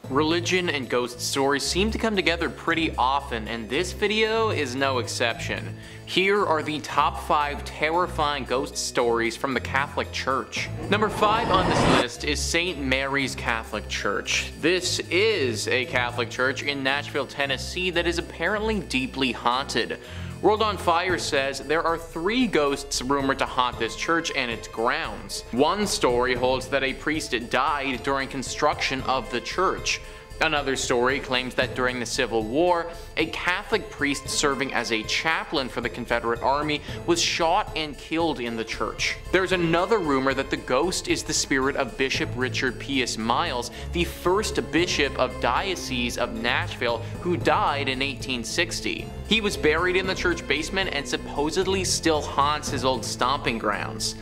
Religion and ghost stories seem to come together pretty often, and this video is no exception. Here are the top 5 terrifying ghost stories from the Catholic Church. Number 5 on this list is St. Mary's Catholic Church. This is a Catholic church in Nashville, Tennessee that is apparently deeply haunted. World on Fire says there are 3 ghosts rumored to haunt this church and its grounds. One story holds that a priest died during construction of the church. Another story claims that during the Civil War, a Catholic priest serving as a chaplain for the Confederate Army was shot and killed in the church. There's another rumor that the ghost is the spirit of Bishop Richard Pius Miles, the first bishop of Diocese of Nashville, who died in 1860. He was buried in the church basement and supposedly still haunts his old stomping grounds.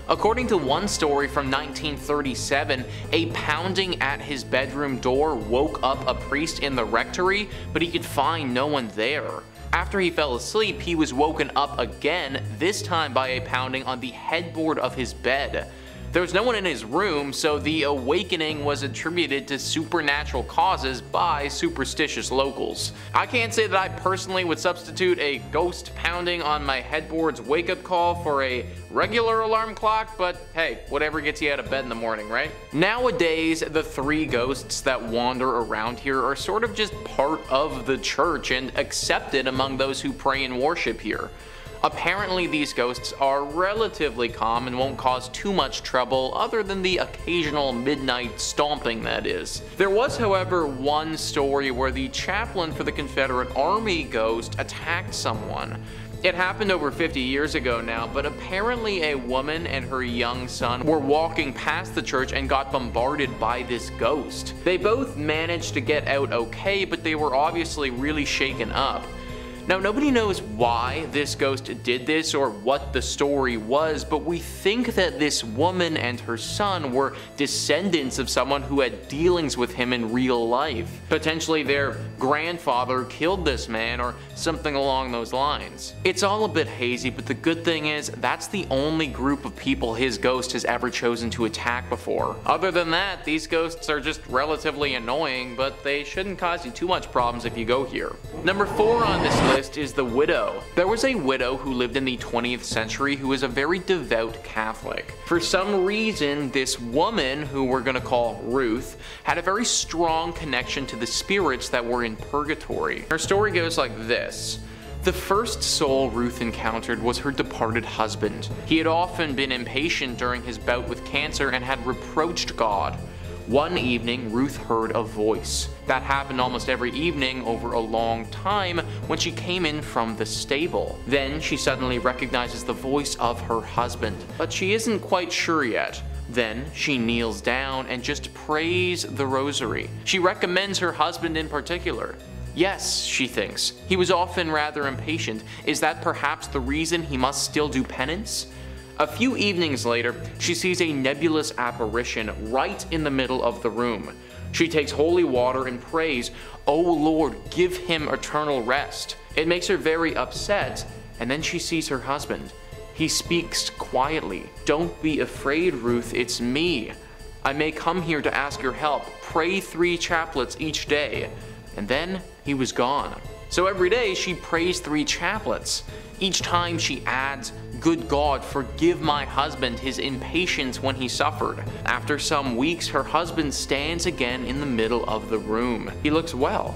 According to one story from 1937, a pounding at his bedroom door woke up a priest in the rectory, but he could find no one there. After he fell asleep, he was woken up again, this time by a pounding on the headboard of his bed. There was no one in his room, so the awakening was attributed to supernatural causes by superstitious locals. I can't say that I personally would substitute a ghost pounding on my headboard's wake-up call for a regular alarm clock, but hey, whatever gets you out of bed in the morning, right? Nowadays, the 3 ghosts that wander around here are sort of just part of the church and accepted among those who pray and worship here. Apparently these ghosts are relatively calm and won't cause too much trouble other than the occasional midnight stomping, that is. There was, however, one story where the chaplain for the Confederate Army ghost attacked someone. It happened over 50 years ago now, but apparently a woman and her young son were walking past the church and got bombarded by this ghost. They both managed to get out okay, but they were obviously really shaken up. Now, nobody knows why this ghost did this or what the story was, but we think that this woman and her son were descendants of someone who had dealings with him in real life. Potentially their grandfather killed this man or something along those lines. It's all a bit hazy, but the good thing is that's the only group of people his ghost has ever chosen to attack before. Other than that, these ghosts are just relatively annoying, but they shouldn't cause you too much problems if you go here. Number 4 on this list is the widow. There was a widow who lived in the 20th century who was a very devout Catholic. For some reason, this woman, who we're gonna call Ruth, had a very strong connection to the spirits that were in purgatory. Her story goes like this. The first soul Ruth encountered was her departed husband. He had often been impatient during his bout with cancer and had reproached God. One evening, Ruth heard a voice. That happened almost every evening over a long time when she came in from the stable. Then she suddenly recognizes the voice of her husband, but she isn't quite sure yet. Then she kneels down and just prays the rosary. She recommends her husband in particular. Yes, she thinks, he was often rather impatient. Is that perhaps the reason he must still do penance? A few evenings later, she sees a nebulous apparition right in the middle of the room. She takes holy water and prays, "O Lord, give him eternal rest." It makes her very upset, and then she sees her husband. He speaks quietly. "Don't be afraid, Ruth, it's me. I may come here to ask your help. Pray 3 chaplets each day." And then he was gone. So every day she prays 3 chaplets. Each time she adds, "Good God, forgive my husband his impatience when he suffered." After some weeks, her husband stands again in the middle of the room. He looks well.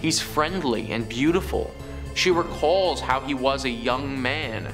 He's friendly and beautiful. She recalls how he was a young man.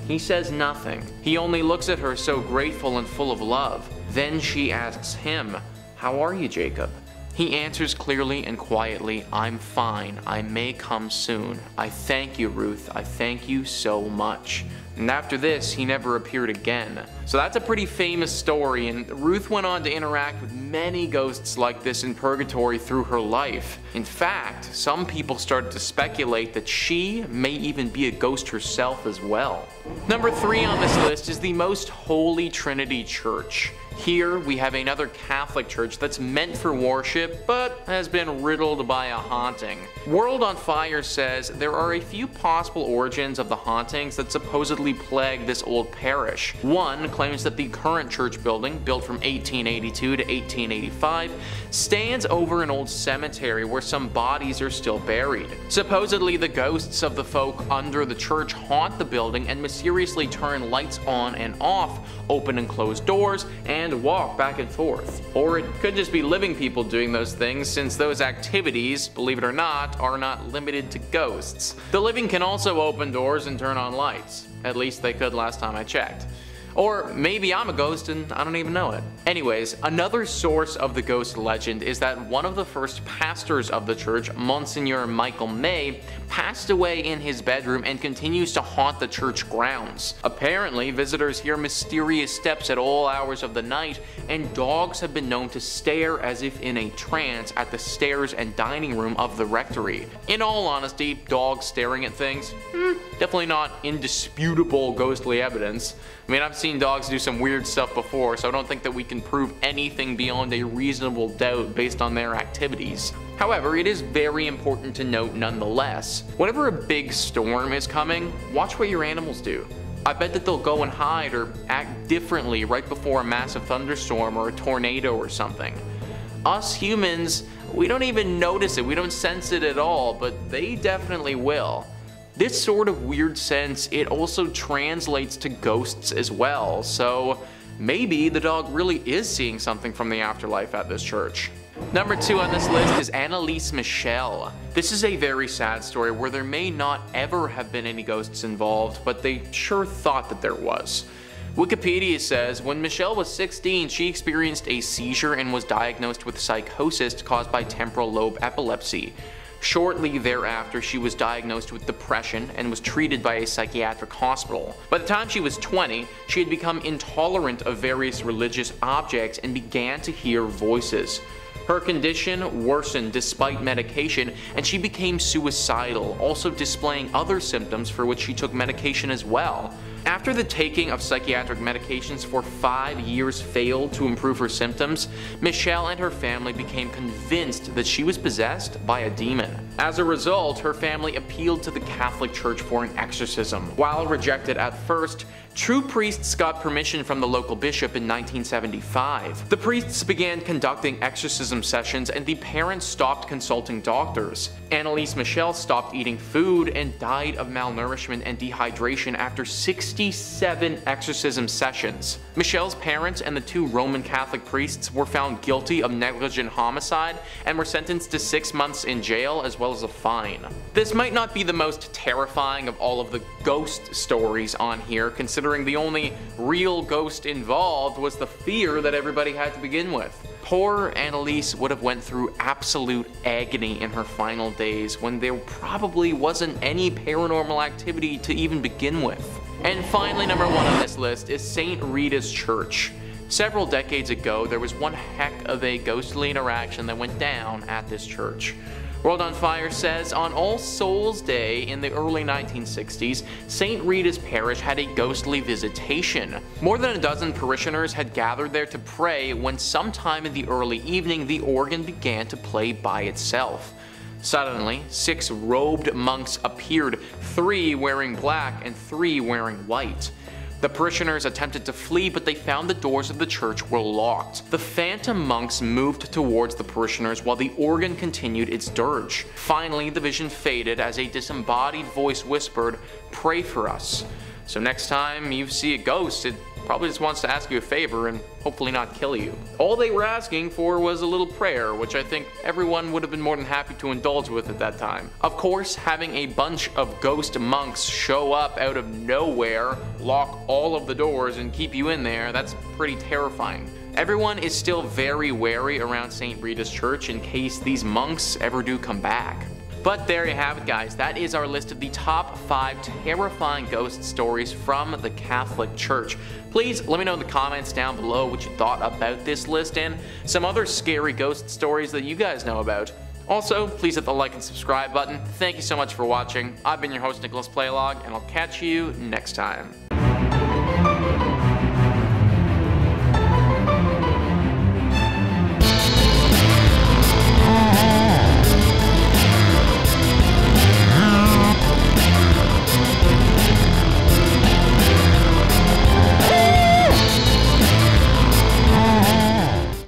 He says nothing. He only looks at her so grateful and full of love. Then she asks him, "How are you, Jacob?" He answers clearly and quietly, "I'm fine. I may come soon. I thank you, Ruth. I thank you so much." And after this, he never appeared again. So that's a pretty famous story, and Ruth went on to interact with many ghosts like this in purgatory through her life. In fact, some people started to speculate that she may even be a ghost herself as well. Number 3 on this list is the Most Holy Trinity Church. Here we have another Catholic church that's meant for worship, but has been riddled by a haunting. World on Fire says there are a few possible origins of the hauntings that supposedly plague this old parish. One claims that the current church building, built from 1882 to 1885, stands over an old cemetery where some bodies are still buried. Supposedly the ghosts of the folk under the church haunt the building and mysteriously turn lights on and off, open and close doors, and walk back and forth. Or it could just be living people doing those things, since those activities, believe it or not, are not limited to ghosts. The living can also open doors and turn on lights. At least they could last time I checked. Or maybe I'm a ghost and I don't even know it. Anyways, another source of the ghost legend is that one of the first pastors of the church, Monsignor Michael May, passed away in his bedroom and continues to haunt the church grounds. Apparently, visitors hear mysterious steps at all hours of the night, and dogs have been known to stare as if in a trance at the stairs and dining room of the rectory. In all honesty, dogs staring at things? Definitely not indisputable ghostly evidence. I mean, I've seen dogs do some weird stuff before, so I don't think that we can prove anything beyond a reasonable doubt based on their activities. However, it is very important to note nonetheless, whenever a big storm is coming, watch what your animals do. I bet that they'll go and hide or act differently right before a massive thunderstorm or a tornado or something. Us humans, we don't even notice it, we don't sense it at all, but they definitely will. This sort of weird sense, it also translates to ghosts as well, so maybe the dog really is seeing something from the afterlife at this church. Number 2 on this list is Anneliese Michel. This is a very sad story where there may not ever have been any ghosts involved, but they sure thought that there was. Wikipedia says when Michelle was 16, she experienced a seizure and was diagnosed with psychosis caused by temporal lobe epilepsy. Shortly thereafter, she was diagnosed with depression and was treated by a psychiatric hospital. By the time she was 20, she had become intolerant of various religious objects and began to hear voices. Her condition worsened despite medication, and she became suicidal, also displaying other symptoms for which she took medication as well. After the taking of psychiatric medications for 5 years failed to improve her symptoms, Michelle and her family became convinced that she was possessed by a demon. As a result, her family appealed to the Catholic Church for an exorcism. While rejected at first, true priests got permission from the local bishop in 1975. The priests began conducting exorcism sessions, and the parents stopped consulting doctors. Anneliese Michel stopped eating food and died of malnourishment and dehydration after 67 exorcism sessions. Michel's parents and the 2 Roman Catholic priests were found guilty of negligent homicide and were sentenced to 6 months in jail as well as a fine. This might not be the most terrifying of all of the ghost stories on here, considering the only real ghost involved was the fear that everybody had to begin with. Poor Anneliese would have went through absolute agony in her final days when there probably wasn't any paranormal activity to even begin with. And finally, number 1 on this list is St. Ritas Church. Several decades ago, there was one heck of a ghostly interaction that went down at this church. World on Fire says on All Souls Day in the early 1960s, St. Rita's Parish had a ghostly visitation. More than a dozen parishioners had gathered there to pray when sometime in the early evening the organ began to play by itself. Suddenly, 6 robed monks appeared, 3 wearing black and 3 wearing white. The parishioners attempted to flee, but they found the doors of the church were locked. The phantom monks moved towards the parishioners while the organ continued its dirge. Finally, the vision faded as a disembodied voice whispered, "Pray for us." So next time you see a ghost, it probably just wants to ask you a favor and hopefully not kill you. All they were asking for was a little prayer, which I think everyone would have been more than happy to indulge with at that time. Of course, having a bunch of ghost monks show up out of nowhere, lock all of the doors, and keep you in there, that's pretty terrifying. Everyone is still very wary around St. Rita's Church in case these monks ever do come back. But there you have it, guys. That is our list of the top 5 terrifying ghost stories from the Catholic Church. Please let me know in the comments down below what you thought about this list and some other scary ghost stories that you guys know about. Also, please hit the like and subscribe button. Thank you so much for watching. I've been your host, Nicholas Playlog, and I'll catch you next time.